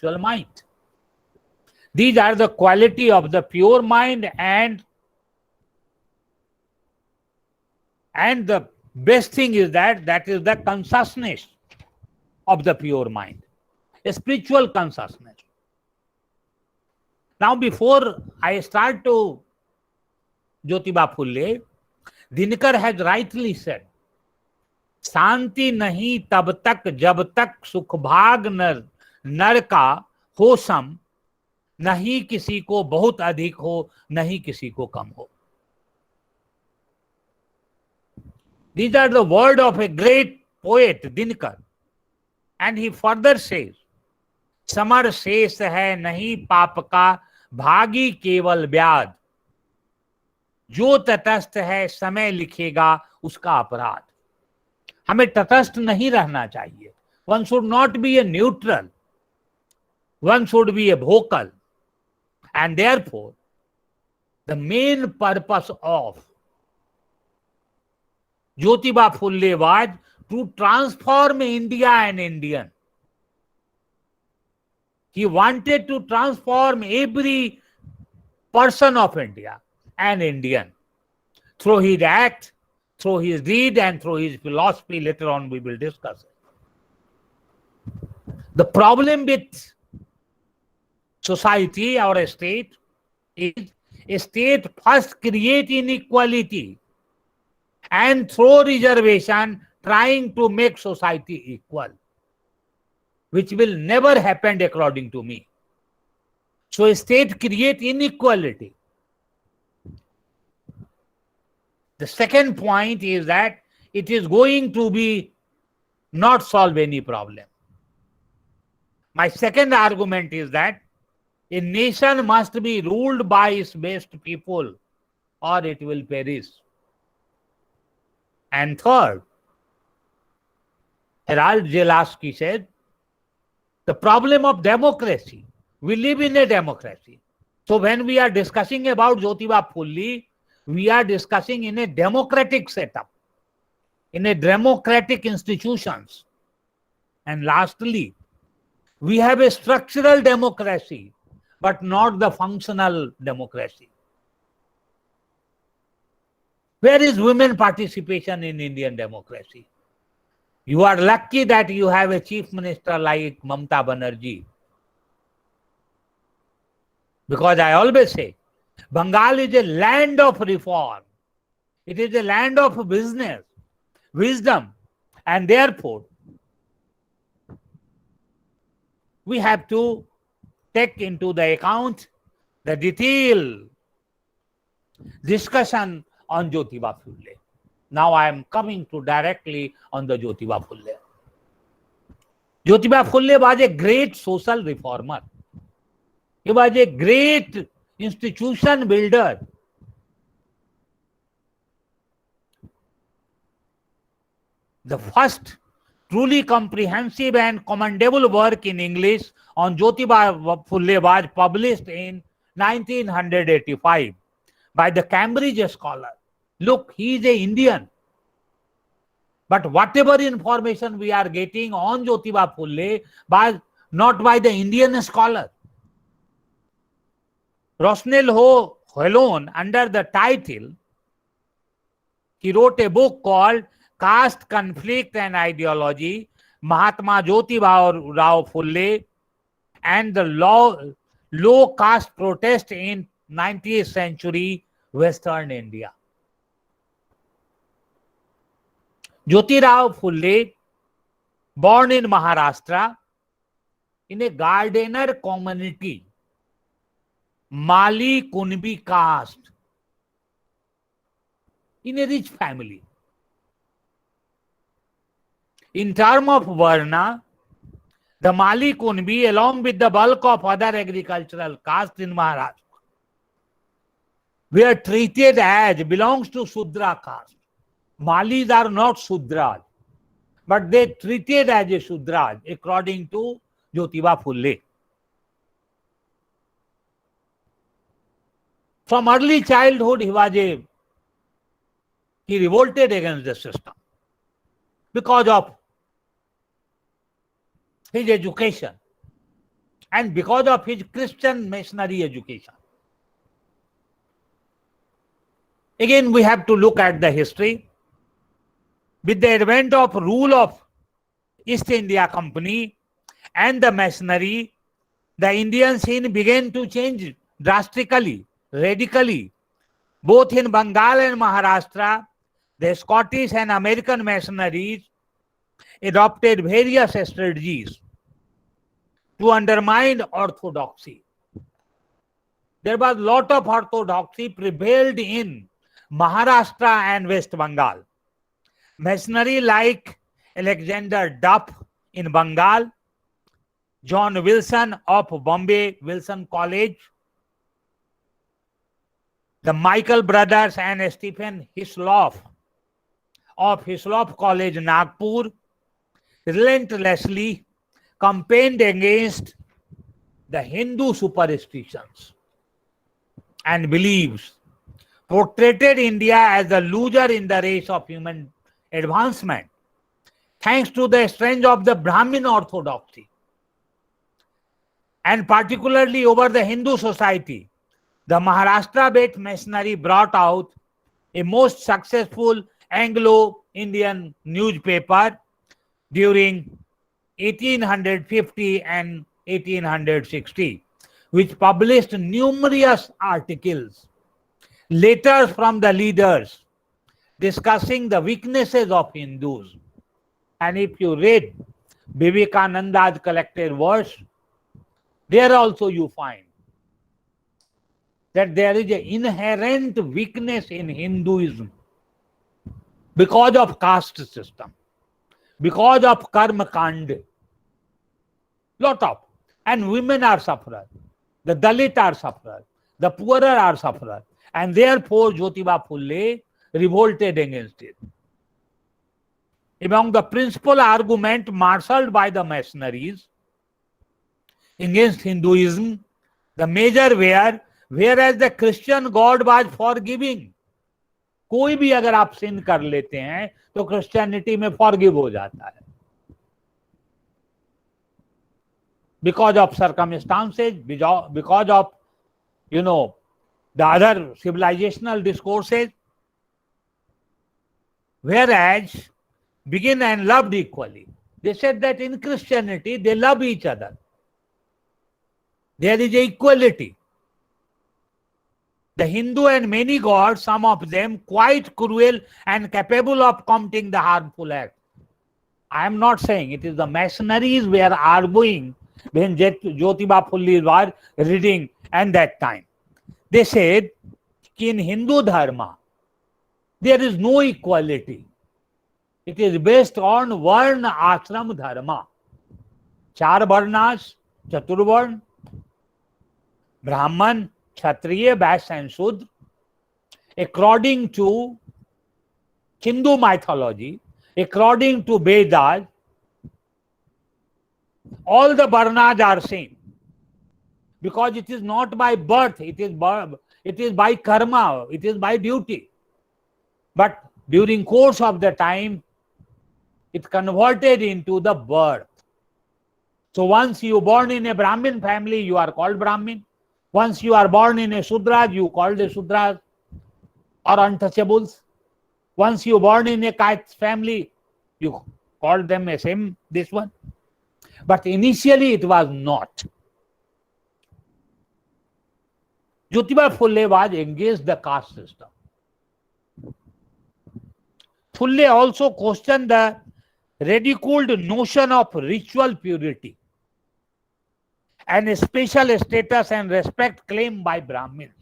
mind. These are the quality of the pure mind, and the best thing is that is the consciousness of the pure mind, a spiritual consciousness. Now, before I start to Jyotiba Phule, Dinakar has rightly said, शांति नहीं तब तक जब तक सुख भाग नर का हो सम, नहीं किसी को बहुत अधिक हो, नहीं किसी को कम हो. These are the words of a great poet, Dinakar. And he further says, summer शेष है नहीं पाप का, भागी केवल ब्याज, जो तटस्थ है समय लिखेगा उसका अपराध. हमें तटस्थ नहीं रहना चाहिए. One should not be a neutral. One should be a vocal. And therefore, the main purpose of Jyotiba Phule was to transform India and Indian. He wanted to transform every person of India and Indian through his act, through his deed, and through his philosophy. Later on we will discuss it. The problem with society or a state is a state first create inequality and through reservation trying to make society equal, which will never happen according to me. So a state create inequality. The second point is that it is going to be not solve any problem. My second argument is that a nation must be ruled by its best people or it will perish. And third, Herald Jelaski said, the problem of democracy. We live in a democracy. So when we are discussing about Jyotiba Phule, we are discussing in a democratic setup, in a democratic institutions. And lastly, we have a structural democracy, but not the functional democracy. Where is women participation in Indian democracy? You are lucky that you have a chief minister like Mamata Banerjee. Because I always say, Bengal is a land of reform. It is a land of business, wisdom, and therefore, we have to take into the account the detailed discussion on Jyotiba Phule. Now I am coming to directly on the Jyotiba Phule. Jyotiba Phule was a great social reformer. He was a great institution builder. The first truly comprehensive and commendable work in English on Jyotiba Phule was published in 1985 by the Cambridge scholar. Look, he is an Indian. But whatever information we are getting on Jyotiba Phule was not by the Indian scholar. Rosnell Holon, under the title, he wrote a book called Caste, Conflict and Ideology, Mahatma Jyotiba Rao Phule and the low caste protest in 19th century Western India. Jyotirao Phule, born in Maharashtra in a gardener community, Mali Kunbi caste, in a rich family. In terms of Varna, the Mali Kunbi, along with the bulk of other agricultural castes in Maharashtra, were treated as belongs to Shudra caste. Malis are not Shudras, but they treated as a Shudras according to Jyotiba Phule. From early childhood, he revolted against the system because of his education. and because of his Christian missionary education. Again, we have to look at the history. With the advent of rule of East India Company and the missionary, the Indian scene began to change drastically, radically. Both in Bengal and Maharashtra, the Scottish and American missionaries adopted various strategies to undermine orthodoxy. There was a lot of orthodoxy prevailed in Maharashtra and West Bengal. Missionary like Alexander Duff in Bengal, John Wilson of Bombay Wilson College, the Michael brothers and Stephen Hislop of Hislop College, Nagpur, relentlessly campaigned against the Hindu superstitions and beliefs, portrayed India as a loser in the race of human advancement, thanks to the strength of the Brahmin orthodoxy, and particularly over the Hindu society. The Maharashtra-based missionary brought out a most successful Anglo-Indian newspaper during 1850 and 1860, which published numerous articles, letters from the leaders discussing the weaknesses of Hindus. And if you read Vivekananda's collected verse, there also you find that there is an inherent weakness in Hinduism because of caste system, because of karma kand, lot of, and women are sufferers, the Dalit are sufferers, the poorer are sufferers, and therefore Jyotiba Phule revolted against it. Among the principal argument marshaled by the missionaries against Hinduism, the major were, whereas the Christian God was forgiving. कोई भी अगर आप सिन कर लेते हैं तो Christianity में forgive हो जाता है. Because of circumstances, because of, the other civilizational discourses, whereas begin and loved equally. They said that in Christianity they love each other. There is equality. The Hindu and many gods, some of them quite cruel and capable of committing the harmful act. I am not saying it is the missionaries were arguing when Jyotiba Phule was reading at that time. They said in Hindu dharma there is no equality. It is based on Varna Ashram dharma. Char Varnas, Chaturvarn, Brahman, Kshatriya, Vaishya and Shudra. According to Hindu mythology, according to Vedas, all the Varnas are same. Because it is not by birth, it is by karma, it is by duty. But during course of the time, it converted into the birth. So once you born in a Brahmin family, you are called Brahmin. Once you are born in a Shudra, you called the Shudras or untouchables. Once you born in a Kait family, you called them a same, this one. But initially it was not. Jyotiba Phule was engaged the caste system. Phule also questioned the ridiculed notion of ritual purity and a special status and respect claimed by Brahmins.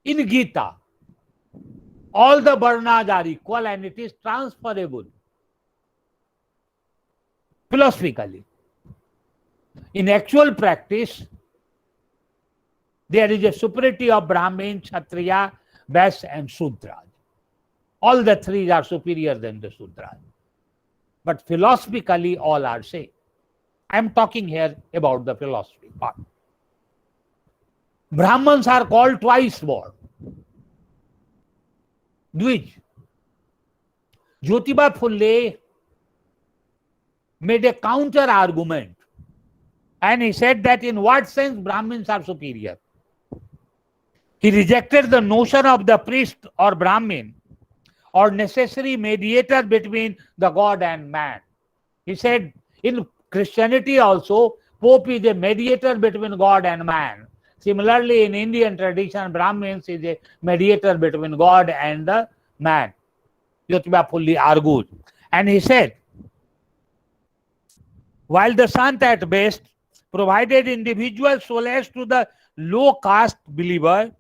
In Gita, all the Varnas are equal and it is transferable philosophically. In actual practice, there is a superiority of Brahmin, Kshatriya, Vaishya and Shudra. All the three are superior than the Shudra. But philosophically, all are same. I am talking here about the philosophy part. Brahmins are called twice born. Dvij. Jyotiba Phule made a counter argument And he said that in what sense Brahmins are superior. He rejected the notion of the priest or Brahmin or necessary mediator between the God and man. He said in Christianity also, Pope is a mediator between God and man. Similarly, in Indian tradition, Brahmins is a mediator between God and the man. Jyotiba Phule argued. And he said, while the Sant at best provided individual solace to the low caste believer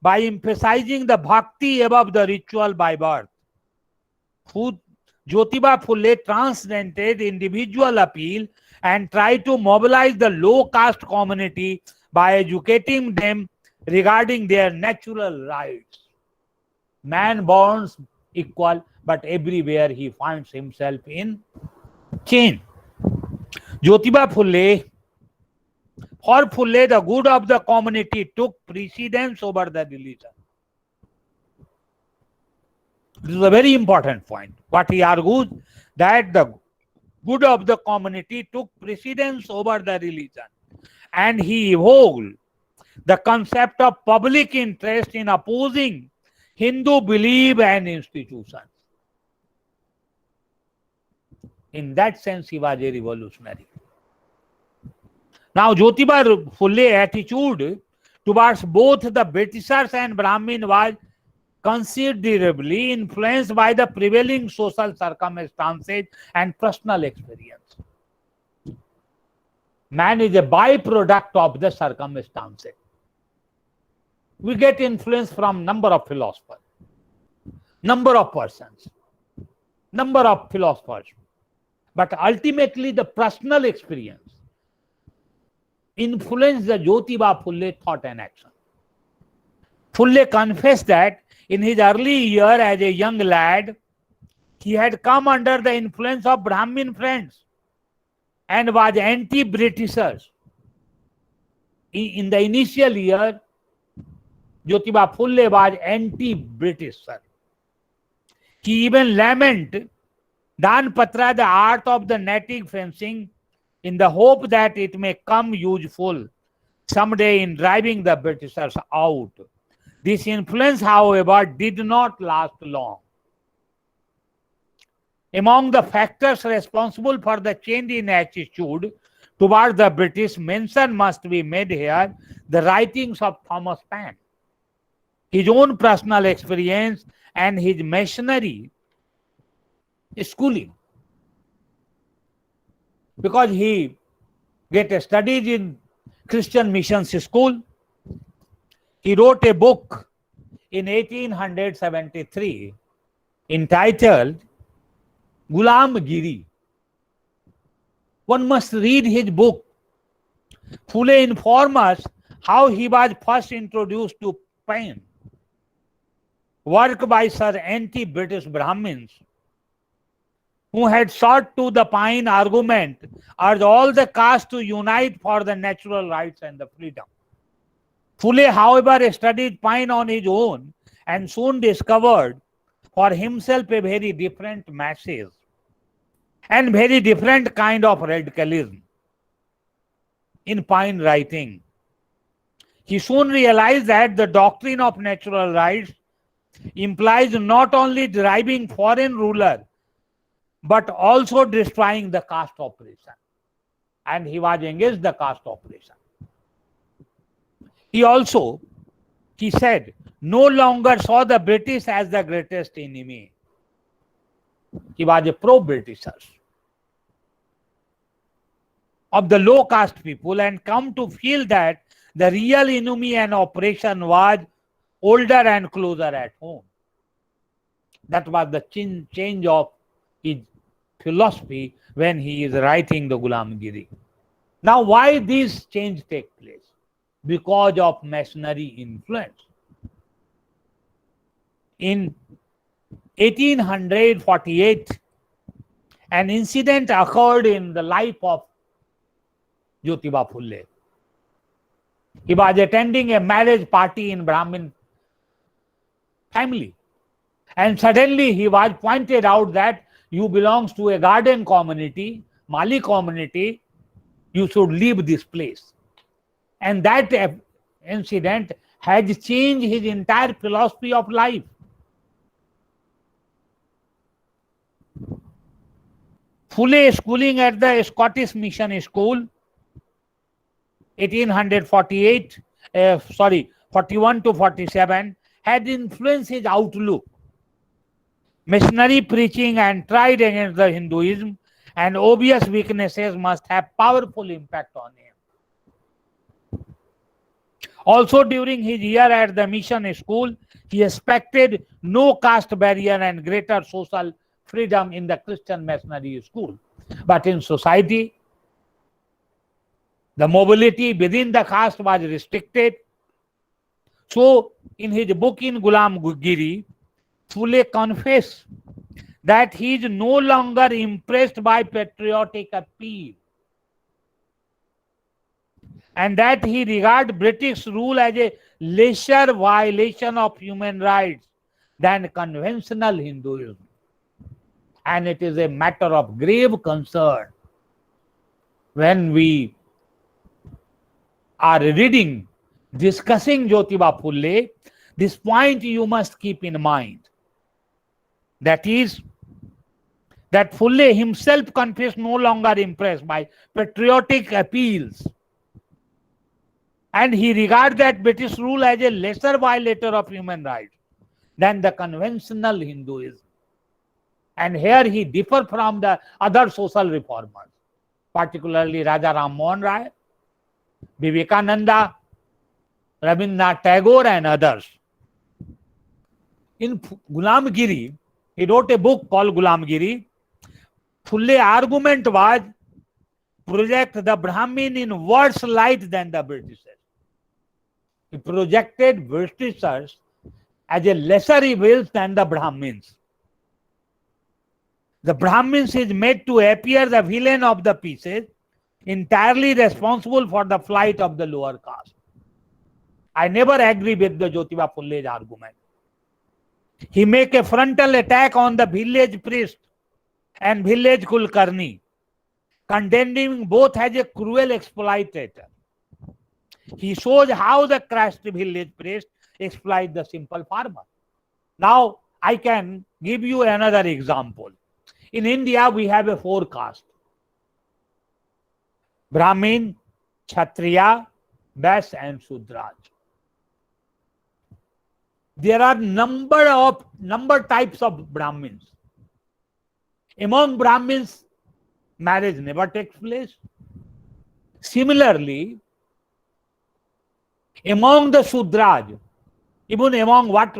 by emphasizing the bhakti above the ritual by birth, Jyotiba Phule transcended individual appeal and tried to mobilize the low caste community by educating them regarding their natural rights. Man born equal, but everywhere he finds himself in chain. Jyotiba Phule, for Phule, the good of the community took precedence over the religion. This is a very important point. What he argues, that the good of the community took precedence over the religion. And he evoked the concept of public interest in opposing Hindu belief and institutions. In that sense, he was a revolutionary. Now, Jyotiba Phule attitude towards both the Britishers and Brahmin was considerably influenced by the prevailing social circumstances and personal experience. Man is a byproduct of the circumstances. We get influence from number of philosophers, number of persons, number of philosophers. But ultimately, the personal experience influenced the Jyotiba Phule thought and action. Phule confessed that in his early year as a young lad, he had come under the influence of Brahmin friends and was anti-Britishers. In the initial year, Jyotiba Phule was anti-British. He even lamented Danpatra, the art of the native fencing, in the hope that it may come useful someday in driving the Britishers out. This influence, however, did not last long. Among the factors responsible for the change in attitude toward the British, mention must be made here the writings of Thomas Paine, his own personal experience and his missionary schooling. Because he get studied in Christian missions school, he wrote a book in 1873 entitled Gulam Giri. One must read his book. Phule informs us how he was first introduced to Paine, work by Sir anti-British Brahmins who had sought to the Paine argument urge all the castes to unite for the natural rights and the freedom. Phule, however, studied Paine on his own and soon discovered for himself a very different message and very different kind of radicalism in Paine writing. He soon realized that the doctrine of natural rights implies not only driving foreign ruler but also destroying the caste operation. And he was against the caste operation. He said, no longer saw the British as the greatest enemy. He was a pro-Britishers of the low caste people and come to feel that the real enemy and oppression was older and closer at home. That was the change of his philosophy when he is writing the Gulam Giri. Now, why this change take place? Because of missionary influence. In 1848, an incident occurred in the life of Jyotiba Phule. He was attending a marriage party in Brahmin family. And suddenly he was pointed out that you belong to a garden community, Mali community. you should leave this place. And that incident has changed his entire philosophy of life. Phule schooling at the Scottish Mission School, 1848, 41 to 47, had influenced his outlook. Missionary preaching and tried against the Hinduism and obvious weaknesses must have powerful impact on him. Also during his year at the mission school, he expected no caste barrier and greater social freedom in the Christian missionary school. But in society, the mobility within the caste was restricted. So in his book in Gulam Giri, Phule confessed that he is no longer impressed by patriotic appeal and that he regards British rule as a lesser violation of human rights than conventional Hinduism. And it is a matter of grave concern when we are reading, discussing Jyotiba Phule, this point you must keep in mind. That is, that Phule himself confessed no longer impressed by patriotic appeals. And he regards that British rule as a lesser violator of human rights than the conventional Hinduism. And here he differs from the other social reformers, particularly Raja Ram Mohan Rai, Vivekananda, Rabindranath Tagore, and others. In Gulam Giri, he wrote a book called Gulam Giri. Phule's argument was project the Brahmin in worse light than the Britishers. He projected Britishers as a lesser evils than the Brahmins. The Brahmins is made to appear the villain of the pieces, entirely responsible for the flight of the lower caste. I never agree with the Jyotiba Phule's argument. He make a frontal attack on the village priest and village Kulkarni, condemning both as a cruel exploitator. He shows how the crushed village priest exploit the simple farmer. Now, I can give you another example. In India, we have a 4 caste: Brahmin, Kshatriya, Vaishya, and Sudraj. There are number types of Brahmins. Among Brahmins, marriage never takes place. Similarly, among the Sudraj, even among what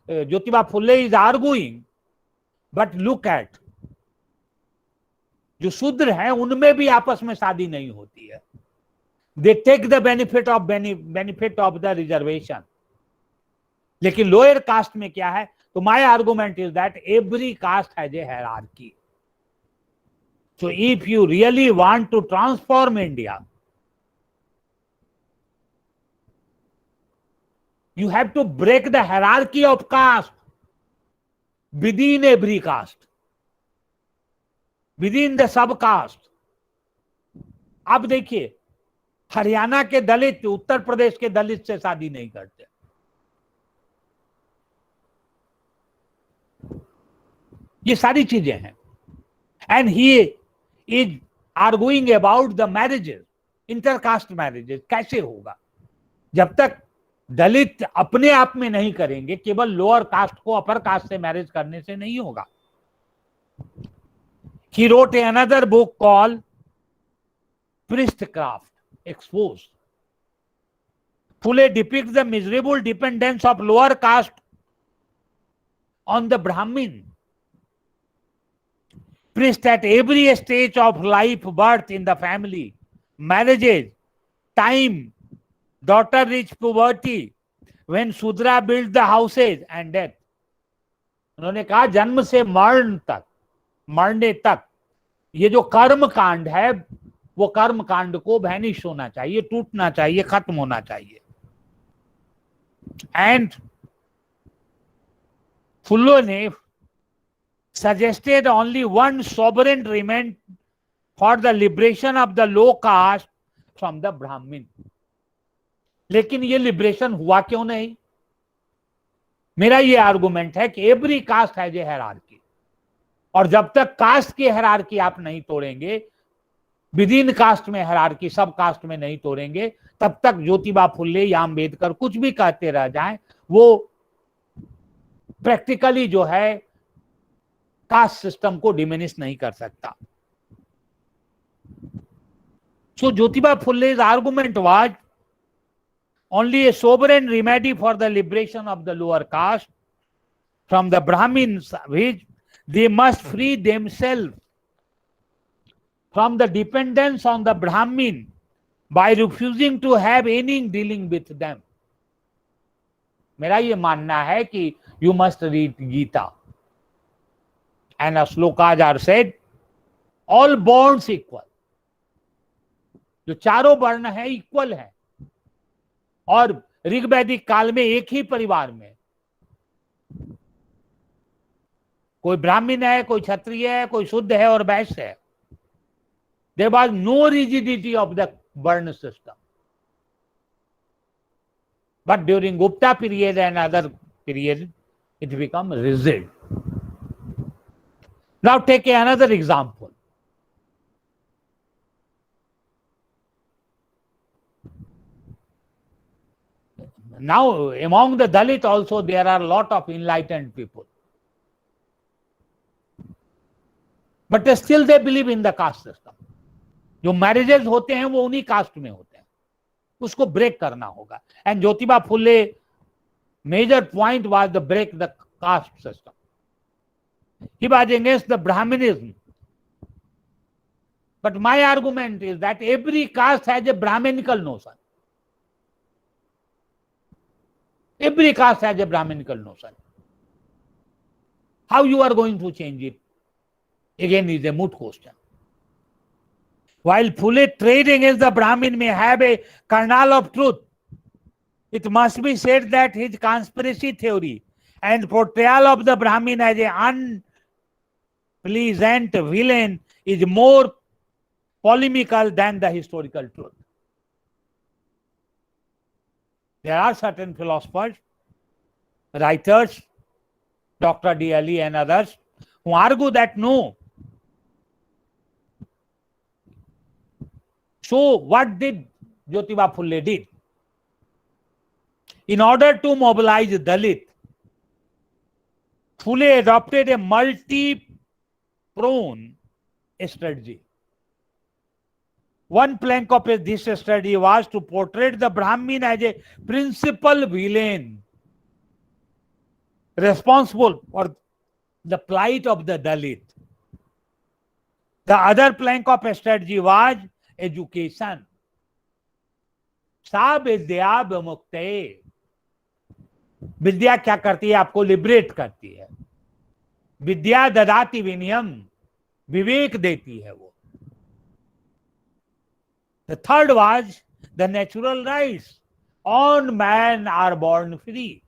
Jyotiba Phule is arguing, but look at, जो शूद्र हैं उनमें भी आपस में शादी नहीं होती है. They take the benefit of the reservation. लेकिन लोअर कास्ट में क्या है? तो my argument is that every caste has a hierarchy. So if you really want to transform India, you have to break the hierarchy of caste within every caste, within the sub caste. अब देखिए, हरियाणा के दलित उत्तर प्रदेश के दलित से शादी नहीं करते. ये सारी चीजें हैं. And he is arguing about the marriages, intercaste marriages. कैसे होगा? जब तक दलित अपने आप में नहीं करेंगे, केवल लोअर कास्ट को अपर कास्ट से मैरिज करने से नहीं होगा. He wrote another book call Priestcraft Exposed. Phule depicts the miserable dependence of lower caste on the Brahmin. Priest at every stage of life, birth in the family, marriages, time, daughter reach puberty, when Shudra built the houses, and death. उन्होंने कहा जन्म से मरण तक, मरने तक ये जो कर्म कांड है, वो कर्म कांड को वैनिश होना चाहिए, टूटना चाहिए, खत्म होना चाहिए. एंड फुल्लो ने suggested only one sovereign remained for the liberation of the low caste from the Brahmin. लेकिन ये लिबरेशन हुआ क्यों नहीं? मेरा ये आर्गुमेंट है कि every caste has a hierarchy, और जब तक कास्ट की हायरार्की आप नहीं तोड़ेंगे, विद इन कास्ट में हायरार्की, सब कास्ट में नहीं तोड़ेंगे, तब तक ज्योतिबा फुले या अंबेडकर कुछ भी कहते रह जाएं, वो प्रैक्टिकली जो है कास्ट सिस्टम को डिमिनिश नहीं कर सकता. सो Jyotiba फुले's argument was only a sovereign remedy for the liberation of the lower caste from the Brahmins, which they must free themselves from the dependence on the Brahmin by refusing to have any dealing with them. मेरा ये मानना है कि you must read Gita, and श्लोकाज are said, all borns equal. जो चारों वर्ण है equal है, और ऋग्वैदिक काल में एक ही परिवार में कोई ब्राह्मण है, कोई क्षत्रिय है, कोई शुद्ध है और वैश्य है. There was no rigidity of the Varna system. But during Gupta period and other period, it became rigid. Now take another example. Now among the Dalit also there are a lot of enlightened people. But still they believe in the caste system. जो marriages होते हैं वो उन्हीं cast में होते हैं, उसको break करना होगा. And Jyotiba Phule major point was the break the caste system. He was against the brahminism. But my argument is that every caste has a brahminical notion. Every caste has a Brahminical notion. How you are going to change it? Again is a moot question. While Phule trade against the Brahmin may have a kernel of truth, it must be said that his conspiracy theory and portrayal of the Brahmin as an unpleasant villain is more polemical than the historical truth. There are certain philosophers, writers, Dr. D.L.E. and others, who argue that no. So what did Jyotiba Phule did? In order to mobilize Dalit, Phule adopted a multi-pronged strategy. One plank of this strategy was to portray the Brahmin as a principal villain responsible for the plight of the Dalit. The other plank of strategy was education. सा विद्या विमुक्ते. विद्या क्या करती है? आपको liberate करती है. विद्या ददाति विनयम, विवेक देती है वो. The third was the natural rights. All men are born free.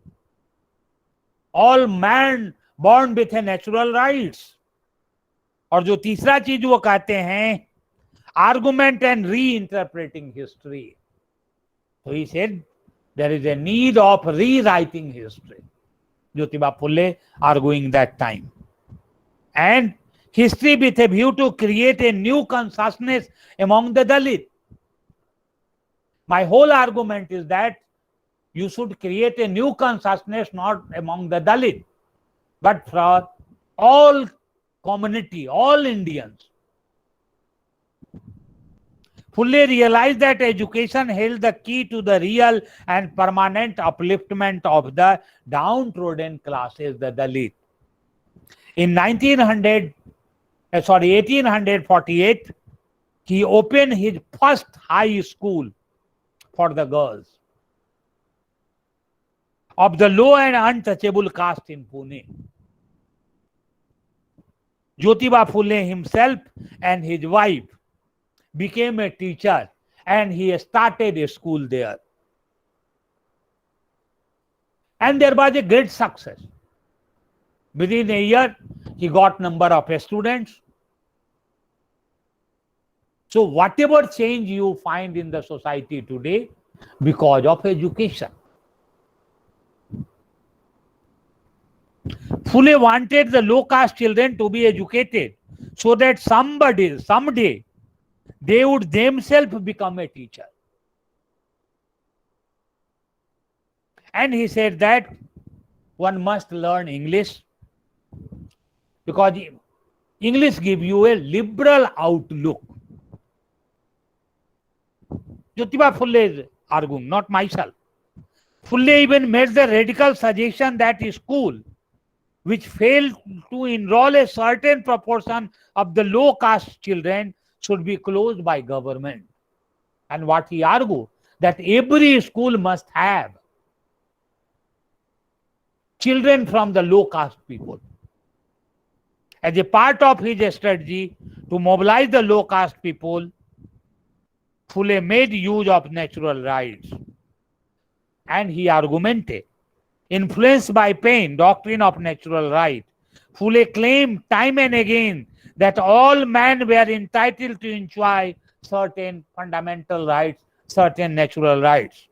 All men born with a natural rights. और जो तीसरा चीज वो कहते हैं, argument and reinterpreting history. So he said there is a need of rewriting history. Jyotiba Phule arguing that time. And history with a view to create a new consciousness among the Dalit. My whole argument is that you should create a new consciousness not among the Dalit, but for all community, all Indians. Phule realized that education held the key to the real and permanent upliftment of the downtrodden classes, the Dalit. In 1848, he opened his first high school for the girls of the low and untouchable caste in Pune. Jyotiba Phule himself and his wife became a teacher, and he started a school there. And there was a great success. Within a year, he got number of students. So whatever change you find in the society today, because of education. Phule wanted the low caste children to be educated so that someday, they would themselves become a teacher. And he said that one must learn English because English gives you a liberal outlook. Jyotiba Phule is arguing, not myself. Phule even made the radical suggestion that school which failed to enroll a certain proportion of the low caste children should be closed by government. And what he argued, that every school must have children from the low caste people. As a part of his strategy to mobilize the low caste people, Phule made use of natural rights. And he argumented, influenced by Paine doctrine of natural right, Phule claimed time and again that all men were entitled to enjoy certain fundamental rights, certain natural rights,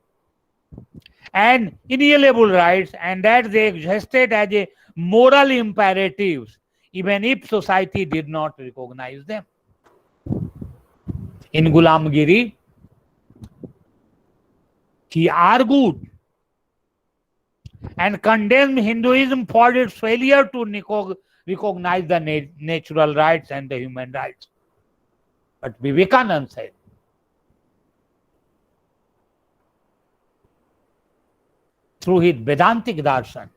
and inalienable rights, and that they existed as a moral imperatives, even if society did not recognize them. In Gulamgiri, he argued and condemned Hinduism for its failure to recognize the natural rights and the human rights. But Vivekananda said, through his Vedantic darshan,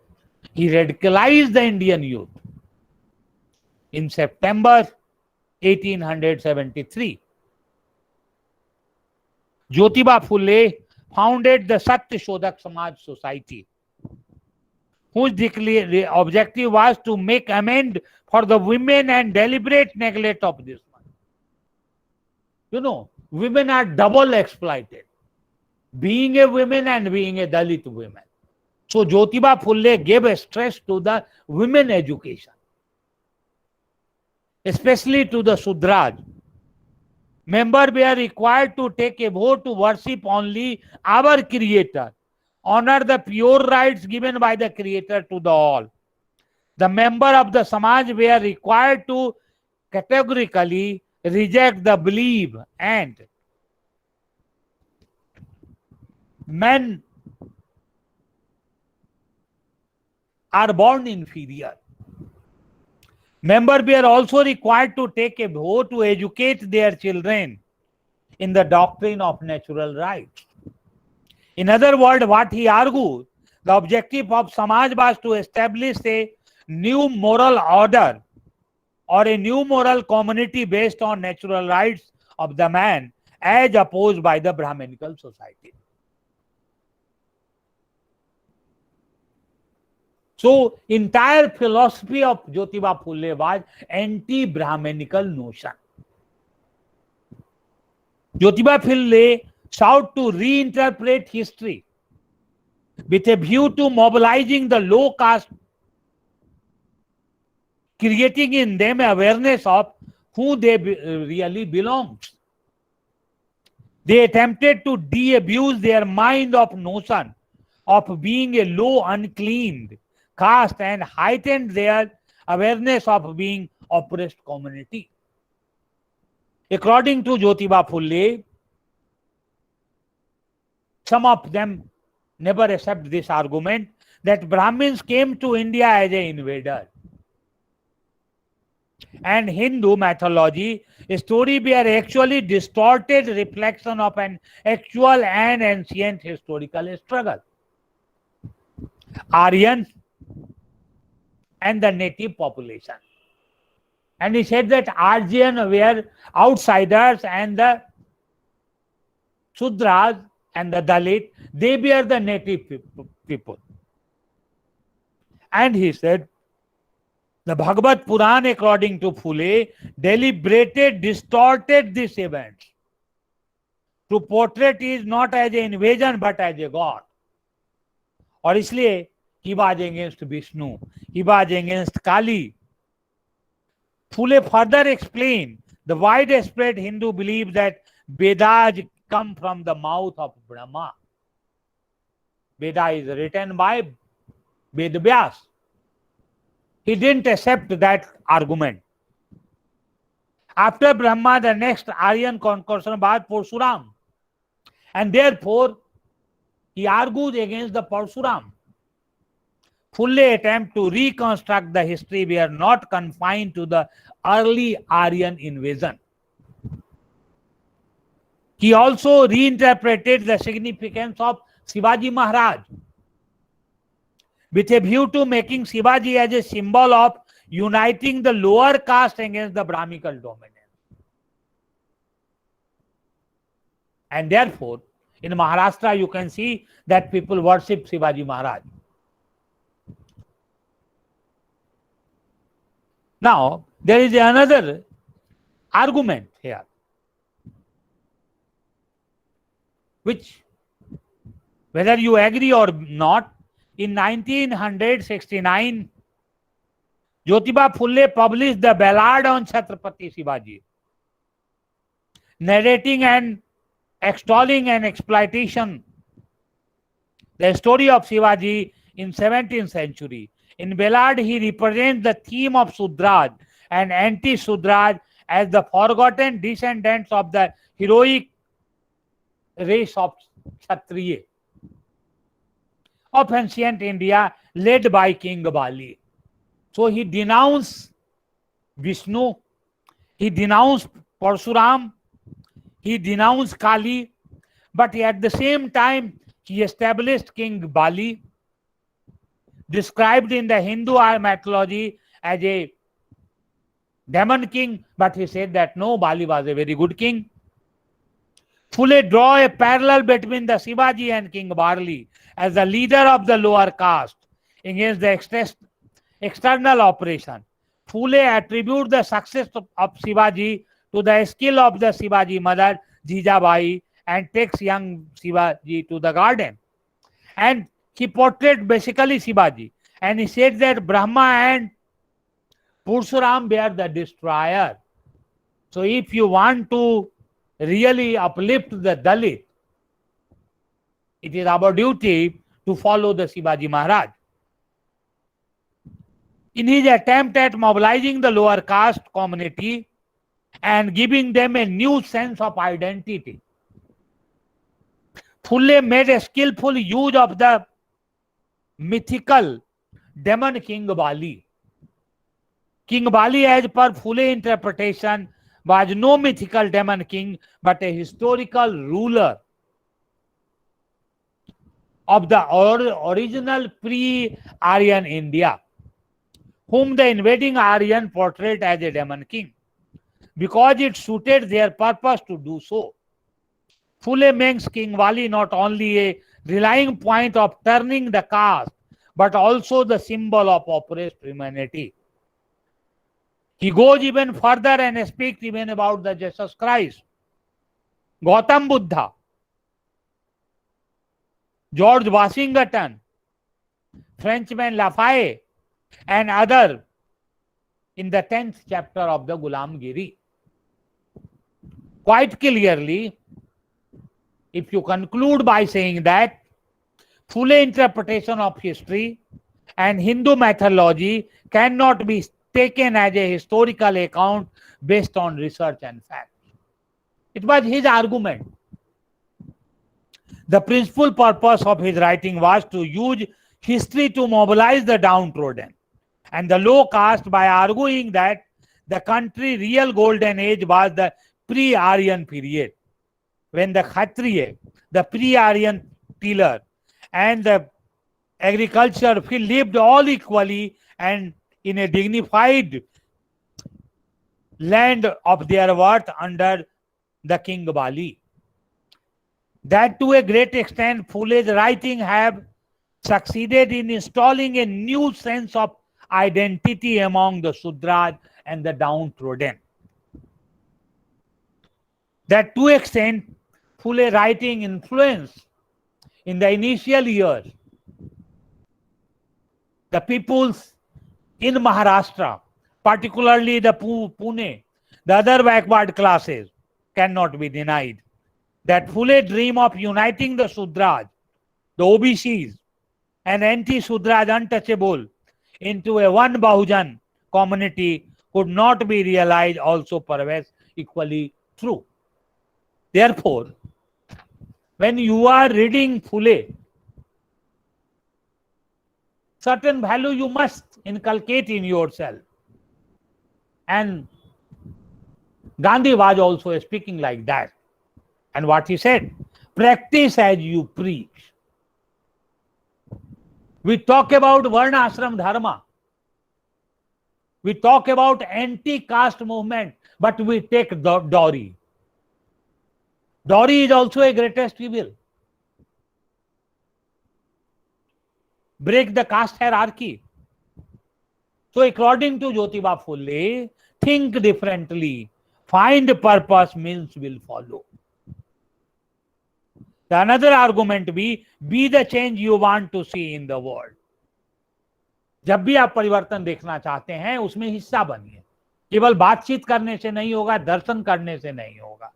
he radicalized the Indian youth. In September 1873, Jyotiba Phule founded the Satya Shodhak Samaj Society, whose objective was to make amend for the women and deliberate neglect of this one. You know, women are double exploited, being a woman and being a Dalit woman. So Jyotiba Phule gave a stress to the women education, especially to the Sudras. Members were required to take a vote to worship only our Creator, honor the pure rights given by the Creator to the all. The members of the Samaj were required to categorically reject the belief and men are born inferior. Members were also required to take a vote to educate their children in the doctrine of natural rights. In other words, what he argued, the objective of Samaj was to establish a new moral order or a new moral community based on natural rights of the man as opposed by the Brahminical society. So, entire philosophy of Jyotiba Phule was anti-Brahminical notion. Jyotiba Phule sought to reinterpret history with a view to mobilizing the low caste, creating in them awareness of who they really belong. They attempted to de-abuse their mind of notion of being a low, unclean caste and heightened their awareness of being oppressed community. According to Jyotiba Phule, some of them never accept this argument that Brahmins came to India as an invader. And Hindu mythology, a story were actually distorted reflection of an actual and ancient historical struggle. Aryan and the native population. And he said that Aryan were outsiders and the Sudras and the Dalit, they were the native people. And he said, the Bhagavad Puran, according to Phule, deliberated, distorted this event to portray it not as an invasion but as a god. और इसलिए he was against Vishnu, he was against Kali. Phule further explained The widespread Hindu belief that Vedas come from the mouth of Brahma. Veda is written by Vedvyas. He didn't accept that argument. After Brahma, the next Aryan conqueror was Parsuram. And therefore, he argued against the Parsuram. Fully attempt to reconstruct the history were not confined to the early Aryan invasion. He also reinterpreted the significance of Shivaji Maharaj with a view to making Shivaji as a symbol of uniting the lower caste against the Brahminical dominance. And therefore, in Maharashtra, you can see that people worship Shivaji Maharaj. Now, there is another argument here, which, whether you agree or not, in 1969, Jyotiba Phule published the Ballad on Chhatrapati Shivaji, narrating and extolling an exploitation, the story of Shivaji in 17th century. In Ballad, he represents the theme of Sudraj and anti-Sudraj as the forgotten descendants of the heroic race of Kshatriya of ancient India, led by King Bali. So he denounced Vishnu, he denounced Parsuram, he denounced Kali, but at the same time he established King Bali, described in the Hindu mythology as a demon king, but he said that no, Bali was a very good king. Phule draw a parallel between the Shivaji and King Bali as the leader of the lower caste against the external operation. Phule attribute the success of Shivaji to the skill of the Shivaji mother Jijabai and takes young Shivaji to the garden. And he portrayed basically Shivaji, and he said that Brahma and Parsuram were the destroyer. So if you want to really uplift the Dalit, it is our duty to follow the Shivaji Maharaj. In his attempt at mobilizing the lower caste community and giving them a new sense of identity, Phule made a skillful use of the mythical demon King Bali. King Bali, as per Phule interpretation, was no mythical demon king but a historical ruler of the original pre-Aryan India, whom the invading Aryan portrayed as a demon king because it suited their purpose to do so. Phule makes King Bali not only a rallying point of turning the caste but also the symbol of oppressed humanity. He goes even further and speaks even about the Jesus Christ, Gautam Buddha, George Washington, Frenchman Lafayette, and other in the 10th chapter of the Gulamgiri. Quite clearly, if you conclude by saying that Phule interpretation of history and Hindu mythology cannot be taken as a historical account based on research and facts. It was his argument. The principal purpose of his writing was to use history to mobilize the downtrodden and the low caste by arguing that the country's real golden age was the pre-Aryan period, when the Kshatriya, the pre-Aryan tiller, and the agriculture lived all equally and in a dignified land of their worth under the King Bali. That to a great extent, Phule's writing have succeeded in installing a new sense of identity among the Sudras and the downtrodden. That to extent, Phule writing influenced in the initial years the peoples in Maharashtra, particularly the Pune, The other backward classes cannot be denied. That Phule dream of uniting the Sudras, the OBCs, and anti-Sudras untouchable into a one Bahujan community could not be realized also perhaps equally true. Therefore, when you are reading Phule, certain value you must inculcate in yourself. And Gandhi was also speaking like that. And what he said, practice as you preach. We talk about Varna Ashram Dharma. We talk about anti-caste movement, but we take dowry. Dowry is also a greatest evil. Break the caste hierarchy. So according to Jyotiba Phule, think differently. Find purpose, means will follow. The another argument be the change you want to see in the world. जब भी आप परिवर्तन देखना चाहते हैं उसमें हिस्सा बनिए. केवल बातचीत करने से नहीं होगा, दर्शन करने से नहीं होगा.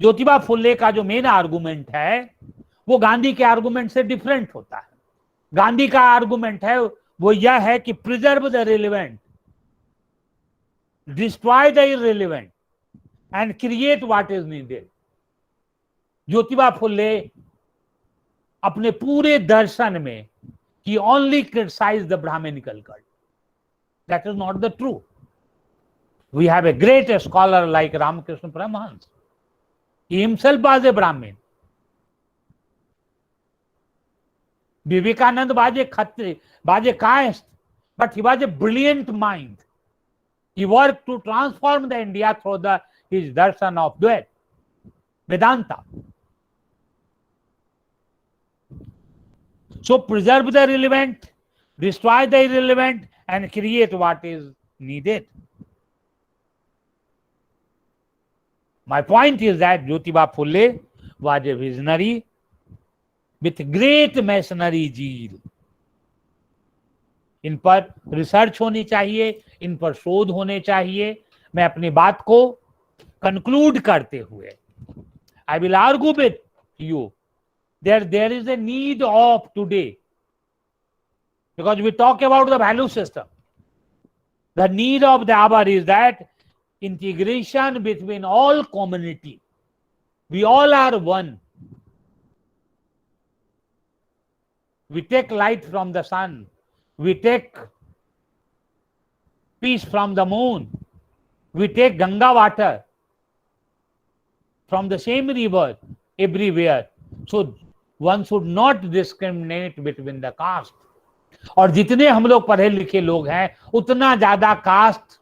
ज्योतिबा फुले का जो मेन आर्गुमेंट है वो गांधी के आर्गुमेंट से डिफरेंट होता है. गांधी का आर्गुमेंट है वो यह है कि preserve the relevant, destroy the irrelevant and create what is needed. Jyotiba Phule अपने पूरे दर्शन में he only criticized the Brahminical cult. That is not the true. We have a great scholar like Ramakrishna Paramahansa. He himself was a Brahmin. Vivekananda was a Khatri, was a caste, but he was a brilliant mind. He worked to transform the India through his darshan of Dvaita, Vedanta. So preserve the relevant, destroy the irrelevant, and create what is needed. My point is that Jyotiba Phule was a visionary with great missionary zeal. इन पर research होनी चाहिए, इन पर शोध होने चाहिए. मैं अपनी बात को कंक्लूड करते हुए I will argue with you that there is a need of today, because we talk about the value system. The need of the hour is that integration between all community. We all are one. We take light from the sun. We take peace from the moon. We take Ganga water from the same river everywhere. So one should not discriminate between the caste. और जितने हम लोग पढ़े लिखे लोग हैं उतना ज्यादा कास्ट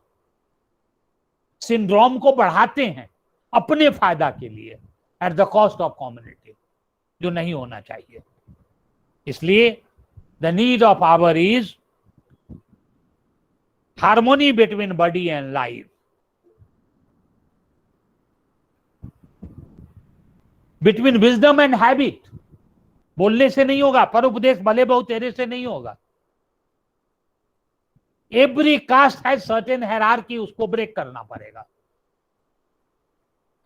सिंड्रोम को बढ़ाते हैं अपने फायदा के लिए at the cost of community, जो नहीं होना चाहिए. इसलिए the need of our is harmony between body and life, between wisdom and habit. बोलने से नहीं होगा, पर उपदेश भले बहुत तेरे से नहीं होगा. Every caste has certain hierarchy, उसको ब्रेक करना पड़ेगा.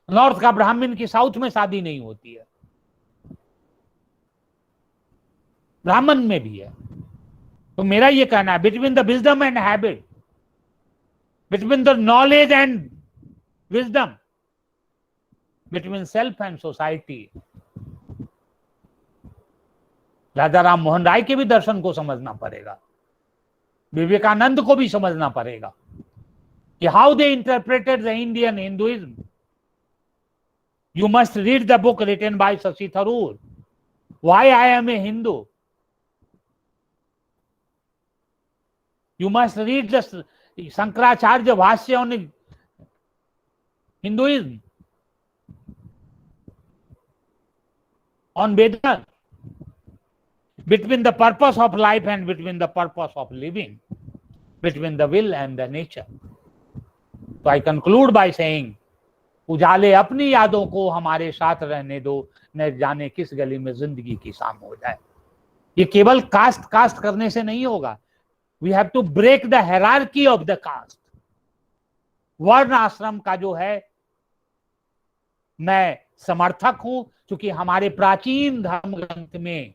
नॉर्थ का ब्राह्मण की साउथ में शादी नहीं होती है, ब्राह्मण में भी है. तो मेरा ये कहना है between the wisdom and habit, between the knowledge and wisdom, between self and society. Raja Ram Mohan Roy के भी दर्शन को समझना पड़ेगा, विवेकानंद को भी समझना पड़ेगा कि how they interpreted the Indian Hinduism. You must read the book written by Shashi Tharoor, why I am a Hindu. You must read the Shankaracharya bhashya on Hinduism, on Vedanta, between the purpose of life and between the purpose of living, between the will and the nature. So I conclude by saying, उजाले अपनी यादों को हमारे साथ रहने दो, न जाने किस गली में जिंदगी की शाम हो जाए. ये केवल कास्ट करने से नहीं होगा. We have to break the hierarchy of the caste. वर्ण आश्रम का जो है मैं समर्थक हूं, क्योंकि हमारे प्राचीन धर्म ग्रंथ में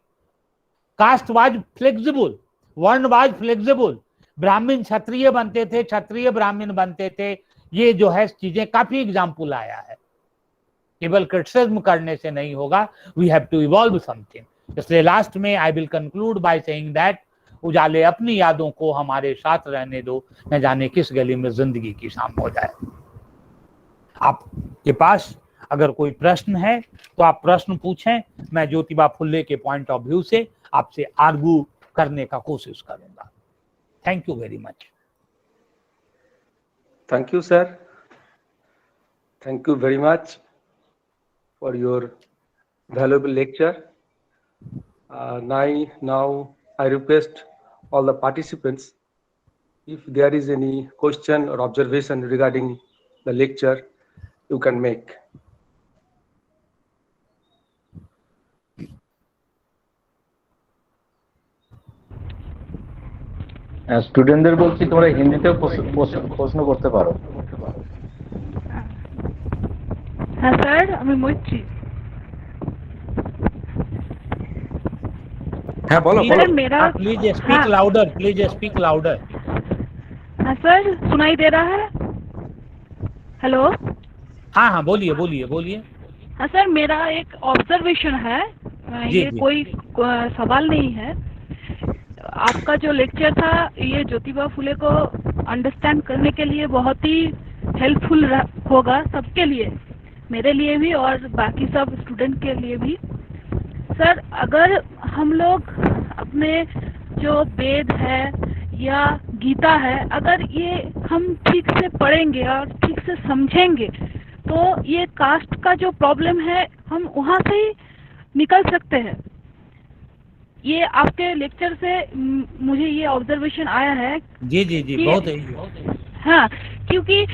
कास्ट वाज फ्लेक्सिबल, वर्ण वाज फ्लेक्सिबल। ब्राह्मण क्षत्रिय बनते थे, क्षत्रिय ब्राह्मण बनते थे। ये जो है चीजें काफी एग्जाम्पल आया है। केवल क्रिटिसिज्म करने से नहीं होगा, we have to evolve something. इसलिए लास्ट में I will conclude by saying that उजाले अपनी यादों को हमारे साथ रहने दो, न जाने किस गली में जिंदगी की शाम हो जाए। आपके पास अगर कोई प्रश्न है तो आप प्रश्न पूछें, मैं ज्योतिबा फुल्ले के पॉइंट ऑफ व्यू से आपसे आर्गू करने का कोशिश करूंगा। Thank you very much. Thank you sir, thank you very much for your valuable lecture. Now I request all the participants, if there is any question or observation regarding the lecture, you can make. স্টুডেন্টদের বলছি তোমরা হিন্দিতেও প্রশ্ন করতে পারো। হ্যাঁ sir, আমি মৈত্রী। हाँ बोलो बोलो, मेरा please speak louder, please speak louder. हाँ सर, सुनाई दे रहा है? हेलो। हाँ हाँ बोलिए बोलिए बोलिए। हाँ सर, मेरा एक ऑब्जर्वेशन है, ये कोई सवाल नहीं है। आपका जो लेक्चर था ये ज्योतिबा फुले को अंडरस्टैंड करने के लिए बहुत ही हेल्पफुल होगा, सबके लिए, मेरे लिए भी और बाकी सब स्टूडेंट के लिए भी। सर, अगर हम लोग अपने जो वेद है या गीता है, अगर ये हम ठीक से पढ़ेंगे और ठीक से समझेंगे तो ये कास्ट का जो प्रॉब्लम है हम वहाँ से ही निकल सकते हैं। ये आपके लेक्चर से मुझे ये ऑब्जर्वेशन आया है। जी जी जी, बहुत है। हाँ, क्योंकि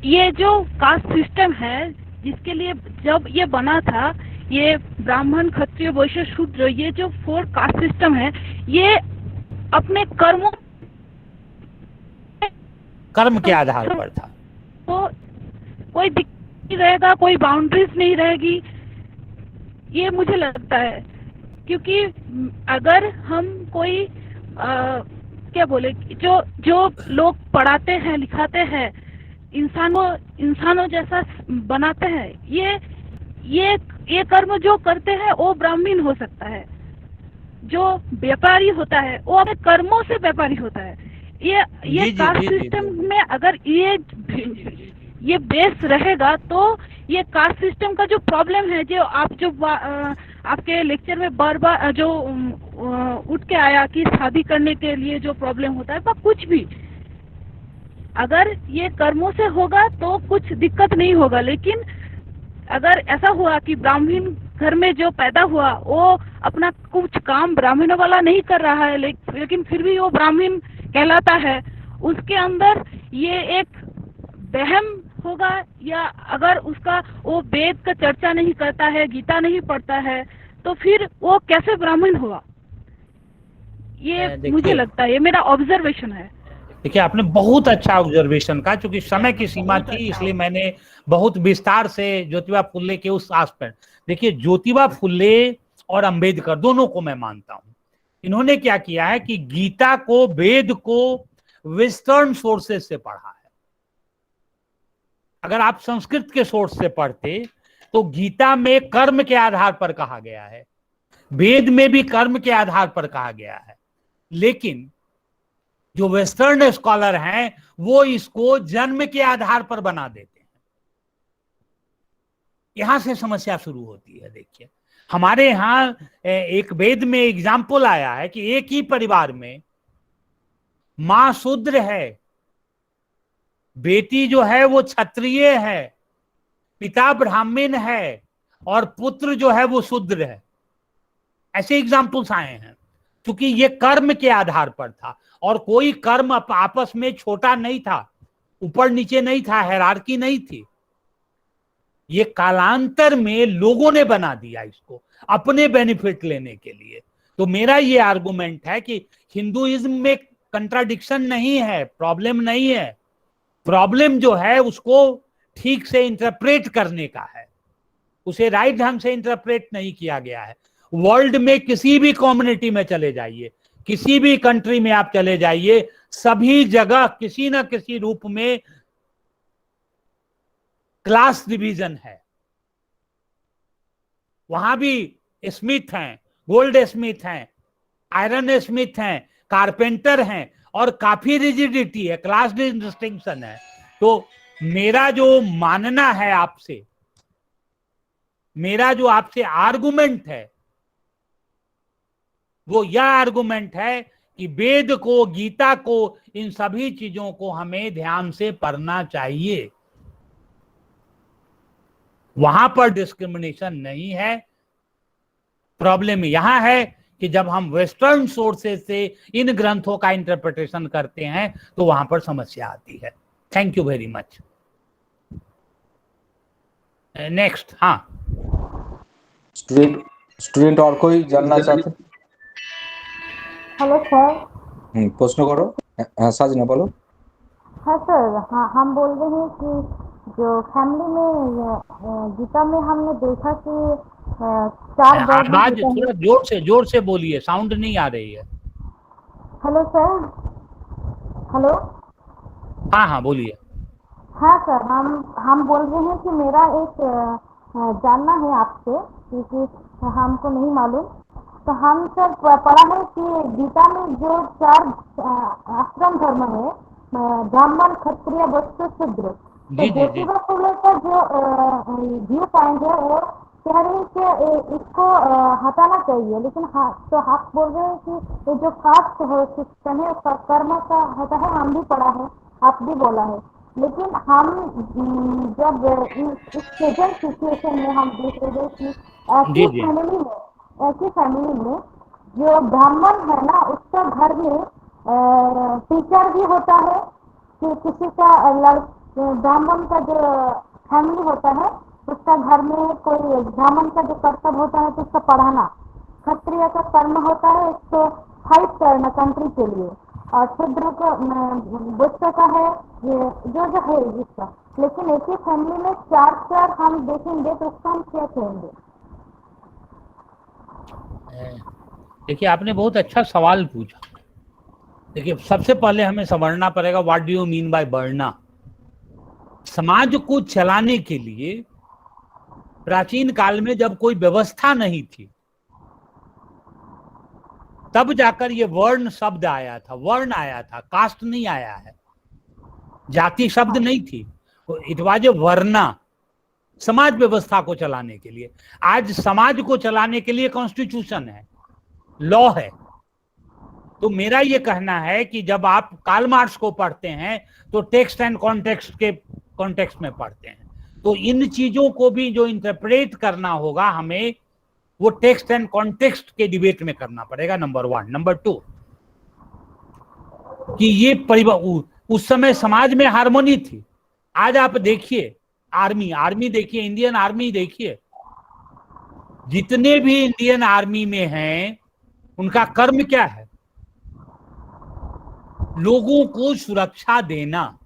ये जो कास्ट सिस्टम है जिसके लिए जब ये बना था, ये ब्राह्मण क्षत्रिय वैश्य शूद्र, ये जो 4 कास्ट सिस्टम है, ये अपने कर्म के आधार पर था। तो कोई दिक्कत नहीं रहेगा, कोई बाउंड्रीज नहीं रहेगी, ये मुझे लगता है। क्योंकि अगर हम कोई क्या बोले, जो लोग पढ़ाते हैं लिखाते हैं, इंसानों जैसा बनाते हैं, ये कर्म जो करते हैं वो ब्राह्मण हो सकता है। जो व्यापारी होता है वो अपने कर्मों से व्यापारी होता है। ये कास्ट सिस्टम में अगर ये बेस रहेगा तो ये कास्ट सिस्टम का जो प्रॉब्लम है, जो आपके लेक्चर में बार बार जो उठ के आया कि शादी करने के लिए जो प्रॉब्लम होता है, कुछ भी अगर ये कर्मों से होगा तो कुछ दिक्कत नहीं होगा। लेकिन अगर ऐसा हुआ कि ब्राह्मण घर में जो पैदा हुआ वो अपना कुछ काम ब्राह्मणों वाला नहीं कर रहा है, लेकिन फिर भी वो ब्राह्मण कहलाता है, उसके अंदर ये एक वहम होगा। या अगर उसका वो वेद का चर्चा नहीं करता है, गीता नहीं पढ़ता है, तो फिर वो कैसे ब्राह्मण हुआ? ये मुझे लगता है, ये मेरा ऑब्जर्वेशन है। देखिए, आपने बहुत अच्छा ऑब्जर्वेशन कहा। चूंकि समय की सीमा थी इसलिए मैंने बहुत विस्तार से ज्योतिबा फुल्ले के उस एस्पेक्ट। देखिए, ज्योतिबा फुल्ले और अंबेडकर दोनों को मैं मानता हूं। इन्होंने क्या किया है कि गीता को, वेद को वेस्टर्न सोर्सेज से पढ़ा है। अगर आप संस्कृत के सोर्स से पढ़ते तो गीता में कर्म के आधार पर कहा गया है, वेद में भी कर्म के आधार पर कहा गया है, लेकिन जो वेस्टर्न स्कॉलर हैं वो इसको जन्म के आधार पर बना देते हैं। यहां से समस्या शुरू होती है। देखिए, हमारे यहाँ एक वेद में एग्जाम्पल आया है कि एक ही परिवार में मां शूद्र है, बेटी जो है वो क्षत्रिय है, पिता ब्राह्मण है और पुत्र जो है वो शूद्र है। ऐसे एग्जाम्पल्स आए हैं। क्योंकि ये कर्म के आधार पर था और कोई कर्म आपस में छोटा नहीं था, ऊपर नीचे नहीं था, हायरार्की नहीं थी। ये कालांतर में लोगों ने बना दिया इसको अपने बेनिफिट लेने के लिए। तो मेरा ये आर्गुमेंट है कि हिंदुइज्म में कंट्राडिक्शन नहीं है, प्रॉब्लम नहीं है, प्रॉब्लम जो है उसको ठीक से इंटरप्रेट करने का है, उसे राइट ढंग से इंटरप्रेट नहीं किया गया है। वर्ल्ड में किसी भी कम्युनिटी में चले जाइए, किसी भी कंट्री में आप चले जाइए, सभी जगह किसी न किसी रूप में क्लास डिवीजन है। वहां भी स्मिथ हैं, गोल्ड स्मिथ हैं, आयरन स्मिथ हैं, कारपेंटर हैं, और काफी रिजिडिटी है, क्लास डिस्टिंक्शन है। तो मेरा जो मानना है आपसे, मेरा जो आपसे आर्गुमेंट है वो यह आर्गुमेंट है कि वेद को, गीता को, इन सभी चीजों को हमें ध्यान से पढ़ना चाहिए। वहां पर डिस्क्रिमिनेशन नहीं है। प्रॉब्लम यहां है कि जब हम वेस्टर्न सोर्सेज से इन ग्रंथों का इंटरप्रिटेशन करते हैं तो वहां पर समस्या आती है। Thank you very much. Next. हाँ, स्टूडेंट और कोई जानना चाहते? Hello sir. प्रश्न करो। हाँ साजना बोलो। हाँ सर, हाँ हम बोल रहे हैं कि जो फैमिली में गीता में हमने देखा कि 4 आवाज थोड़ा जोर से बोलिए, साउंड नहीं आ रही है। Hello sir. हेलो। हाँ हाँ बोलिए। हाँ सर, हम बोल रहे हैं कि मेरा एक जानना है आपसे, क्योंकि हमको नहीं मालूम। तो हम सर पढ़ा है कि गीता में जो 4 आश्रम धर्म है, ब्राह्मण, क्षत्रिय, वैश्य, शूद्र, तो ज्योतिबा फुले का जो व्यू पॉइंट है वो कह रहे हैं कि इसको हटाना चाहिए, लेकिन हाँ, तो आप बोल रहे हैं कि ये जो कास्ट है, सिस्टम है, कर्म का होता है, हम भी पढ़ा है, आप भी बोला है। लेकिन हम जब इस प्रेजेंट सिचुएशन में हम देख रहे हैं कि ऐसी फैमिली में जो ब्राह्मण है ना, उसका घर में टीचर भी होता है, कि किसी का ब्राह्मण का जो फैमिली होता है उसका घर में कोई ब्राह्मण का जो कर्तव्य होता है तो उसका पढ़ाना, क्षत्रिय का कर्म होता है उसको फाइट करना कंट्री के लिए, और शूद्र का वैश्य का है ये जो है जिसका। लेकिन एक ही फैमिली में 4 हम देखेंगे तो उसका हम क्या कहेंगे? देखिए, आपने बहुत अच्छा सवाल पूछा। देखिए, सबसे पहले हमें समझना पड़ेगा what do you mean by varna. समाज को चलाने के लिए प्राचीन काल में जब कोई व्यवस्था नहीं थी तब जाकर ये वर्ण शब्द आया था, वर्ण आया था, कास्ट नहीं आया है, जाति शब्द नहीं थी, इट वाज ए वर्णा, समाज व्यवस्था को चलाने के लिए। आज समाज को चलाने के लिए कॉन्स्टिट्यूशन है, लॉ है। तो मेरा ये कहना है कि जब आप कार्ल मार्क्स को पढ़ते हैं तो टेक्स्ट एंड कॉन्टेक्स्ट के कॉन्टेक्स्ट में पढ़ते हैं, तो इन चीजों को भी जो इंटरप्रेट करना होगा हमें वो टेक्स्ट एंड कॉन्टेक्स्ट के डिबेट में करना पड़ेगा, नंबर 1। नंबर 2 कि ये उस समय समाज में हार्मोनी थी। आज आप देखिए आर्मी देखिए, इंडियन आर्मी देखिए, जितने भी इंडियन आर्मी में हैं उनका कर्म क्या है? लोगों को सुरक्षा देना।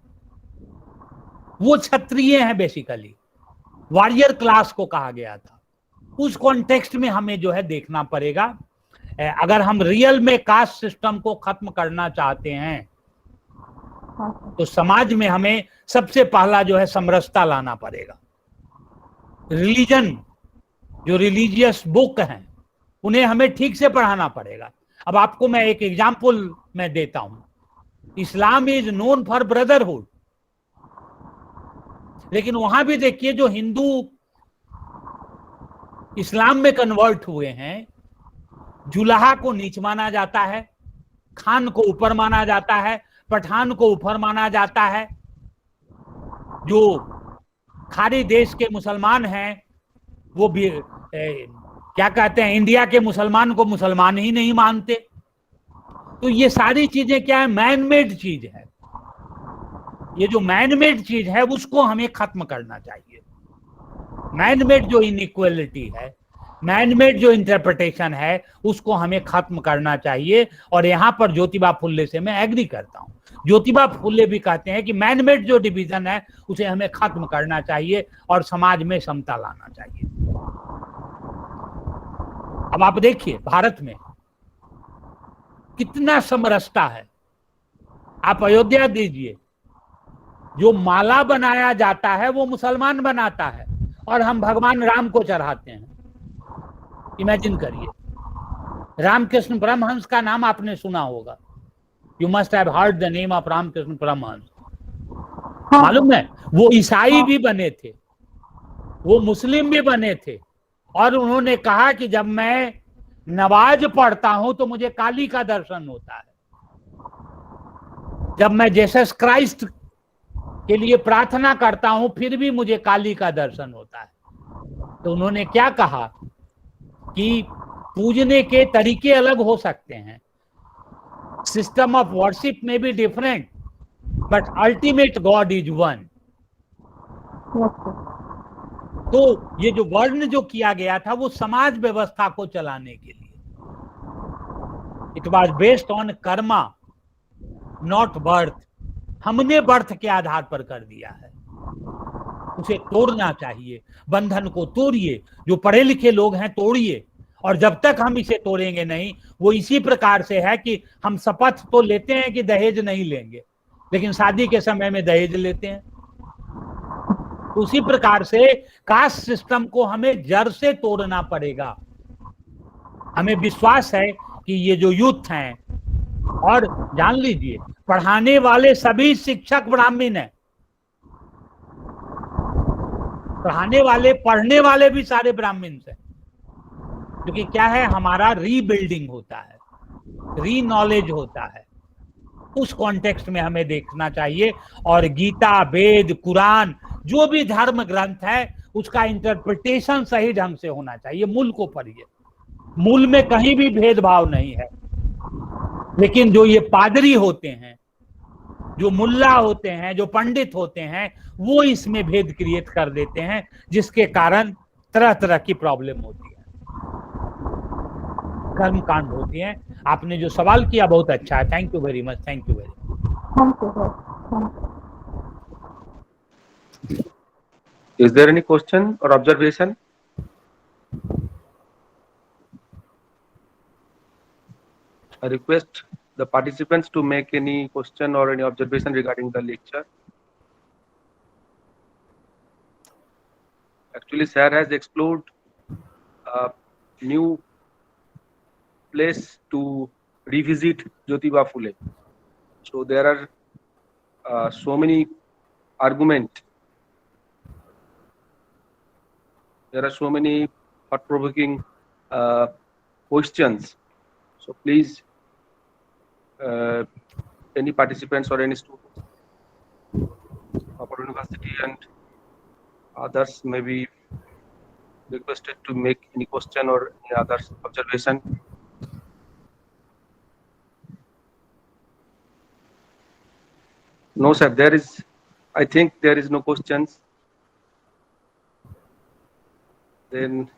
वो क्षत्रिय हैं, बेसिकली वॉरियर क्लास को कहा गया था। उस कॉन्टेक्स्ट में हमें जो है देखना पड़ेगा। अगर हम रियल में कास्ट सिस्टम को खत्म करना चाहते हैं तो समाज में हमें सबसे पहला जो है समरसता लाना पड़ेगा। रिलीजन, जो रिलीजियस बुक हैं उन्हें हमें ठीक से पढ़ाना पड़ेगा। अब आपको मैं एक एग्जाम्पल मैं देता हूं। Islam is known for brotherhood, लेकिन वहां भी देखिए जो हिंदू इस्लाम में कन्वर्ट हुए हैं, जुलाहा को नीच माना जाता है, खान को ऊपर माना जाता है, पठान को ऊपर माना जाता है। जो खाड़ी देश के मुसलमान हैं वो भी क्या कहते हैं, इंडिया के मुसलमान को मुसलमान ही नहीं मानते। तो ये सारी चीजें क्या है, मैन मेड चीज है। ये जो मैन मेड चीज है उसको हमें खत्म करना चाहिए। मैन मेड जो इनइक्वालिटी है, मैनमेड जो इंटरप्रिटेशन है उसको हमें खत्म करना चाहिए। और यहाँ पर ज्योतिबा फुल्ले से मैं एग्री करता हूँ। ज्योतिबा फुल्ले भी कहते हैं कि मैनमेड जो डिवीजन है उसे हमें खत्म करना चाहिए और समाज में समता लाना चाहिए। अब आप देखिए भारत में कितना समरसता है। आप अयोध्या दीजिए, जो माला बनाया जाता है वो मुसलमान बनाता है और हम भगवान राम को चढ़ाते हैं। इमेजिन करिए, रामकृष्ण परमहंस का नाम आपने सुना होगा। You must have heard the name of Ramakrishna Paramahamsa. मालूम है, वो ईसाई भी बने थे, वो मुस्लिम भी बने थे, और उन्होंने कहा कि जब मैं नमाज पढ़ता हूं तो मुझे काली का दर्शन होता है। जब मैं जीसस क्राइस्ट के लिए प्रार्थना करता हूं फिर भी मुझे काली का दर्शन होता है। तो उन्होंने क्या कहा कि पूजने के तरीके अलग हो सकते हैं, सिस्टम ऑफ वर्शिप में भी different, but ultimate God is one. तो ये जो वर्ण जो किया गया था वो समाज व्यवस्था को चलाने के लिए, it was based on Karma not birth. हमने बर्थ के आधार पर कर दिया है, उसे तोड़ना चाहिए। बंधन को तोड़िए, जो पढ़े लिखे लोग हैं तोड़िए। और जब तक हम इसे तोड़ेंगे नहीं, वो इसी प्रकार से है कि हम शपथ तो लेते हैं कि दहेज नहीं लेंगे, लेकिन शादी के समय में दहेज लेते हैं। उसी प्रकार से कास्ट सिस्टम को हमें जड़ से तोड़ना पड़ेगा। हमें विश्वास है कि ये जो यूथ हैं, और जान लीजिए पढ़ाने वाले सभी शिक्षक ब्राह्मण हैं, पढ़ाने वाले पढ़ने वाले भी सारे ब्राह्मण हैं। क्योंकि क्या है, हमारा रीबिल्डिंग होता है, री नॉलेज होता है। उस कॉन्टेक्स्ट में हमें देखना चाहिए। और गीता, वेद, कुरान, जो भी धर्म ग्रंथ है उसका इंटरप्रिटेशन सही ढंग से होना चाहिए। मूल को पढ़िए, मूल में कहीं भी भेदभाव नहीं है। लेकिन जो ये पादरी होते हैं, जो मुल्ला होते हैं, जो पंडित होते हैं, वो इसमें भेद क्रिएट कर देते हैं, जिसके कारण तरह तरह की प्रॉब्लम होती है, कर्म कांड होती है। आपने जो सवाल किया बहुत अच्छा है। Thank you very much. Thank you very much. Is there any question or observation? I request the participants to make any question or any observation regarding the lecture. Actually, sir has explored a new place to revisit Jyotiba Phule. So there are so many arguments. There are so many thought-provoking questions. So please, any participants or any students of our university and others may be requested to make any question or any other observation. No, sir. I think there is no questions. Then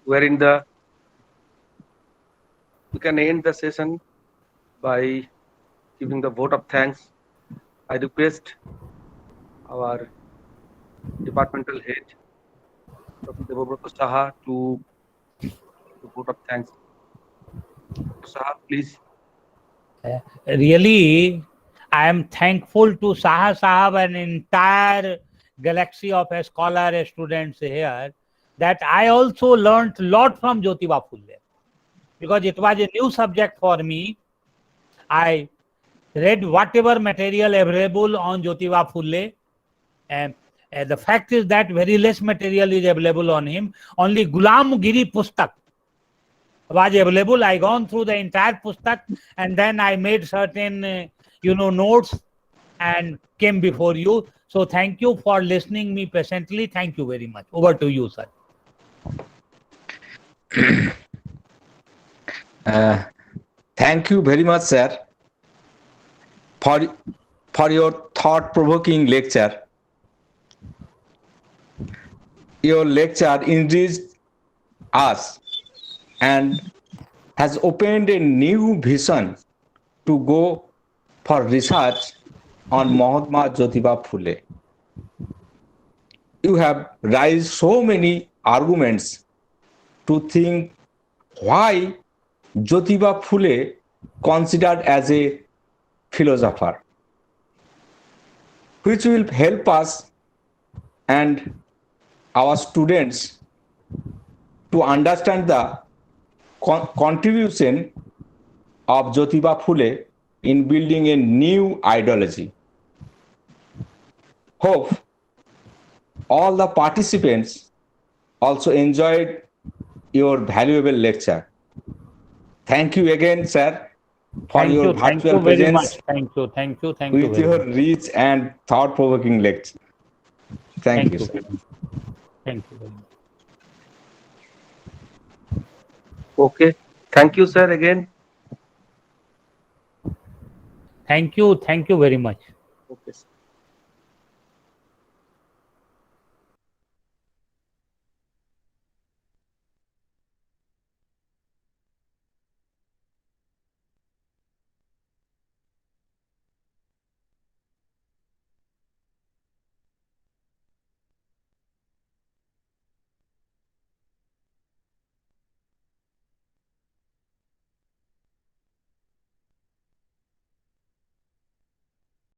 we can end the session by giving the vote of thanks. I request our departmental head, Dr. Debabrata Saha, to the vote of thanks. Dr. Saha, please. Really, I am thankful to Saha Sahab and entire galaxy of scholar students here, that I also learned a lot from Jyotiba Phule, because it was a new subject for me. I read whatever material available on Jyotiba Phule, and the fact is that very less material is available on him. Only Gulam Giri Pustak was available. I gone through the entire Pustak, and then I made certain notes and came before you. So thank you for listening me patiently. Thank you very much. Over to you, sir. Thank you very much, sir, for your thought-provoking lecture. your lecture enriched us and has opened a new vision to go for research on Mahatma Jyotiba Phule. You have raised so many arguments to think why Jyotiba Phule considered as a philosopher, which will help us and our students to understand the contribution of Jyotiba Phule in building a new ideology. Hope all the participants also enjoyed your valuable lecture. Thank you again, sir, for your thank virtual you very much. presence Thank you with very your much. rich and thought-provoking lecture. Thank you, sir. very much. Thank you very much. Okay. Thank you, sir, again. Thank you very much. Okay.